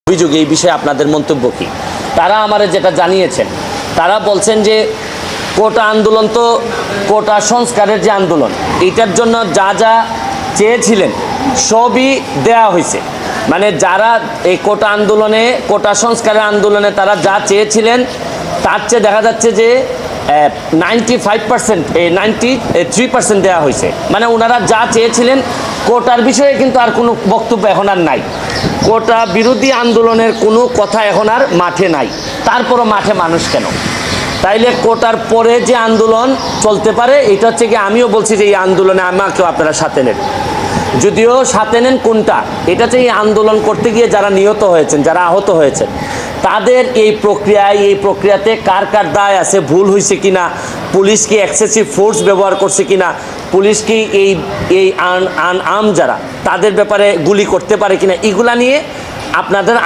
অভিযোগ এই বিষয়ে আপনাদের মন্তব্য কি? তারা আমারে যেটা জানিয়েছেন, তারা বলছেন যে কোটা আন্দোলন তো কোটা সংস্কারের যে আন্দোলন, এটার জন্য যা যা চেয়েছিলেন সবই দেয়া হয়েছে। মানে যারা এই কোটা আন্দোলনে, কোটা সংস্কারের আন্দোলনে তারা যা চেয়েছিলেন তার চেয়ে দেখা যাচ্ছে যে 95%, 93% দেওয়া হয়েছে। মানে ওনারা যা চেয়েছিলেন, কোটার বিষয়ে কিন্তু আর কোনো বক্তব্য এখন আর নাই। কোটা বিরোধী আন্দোলনের কোনো কথা এখন আর মাঠে নাই। তারপরও মাঠে মানুষ কেন? তাইলে কোটার পরে যে আন্দোলন চলতে পারে, এটা হচ্ছে কি, আমিও বলছি যে এই আন্দোলনে আমাকেও আপনারা সাথে নেন। যদিও সাথে নেন কোনটা, এটা হচ্ছে এই আন্দোলন করতে গিয়ে যারা নিহত হয়েছেন, যারা আহত হয়েছেন, তাদের এই প্রক্রিয়াতে কার কার দায় আছে, ভুল হয়েছে কিনা, পুলিশ কি এক্সেসিভ ফোর্স ব্যবহার করছে কিনা, পুলিশ কি এই যারা তাদের ব্যাপারে গুলি করতে পারে কিনা, এগুলা নিয়ে আপনাদের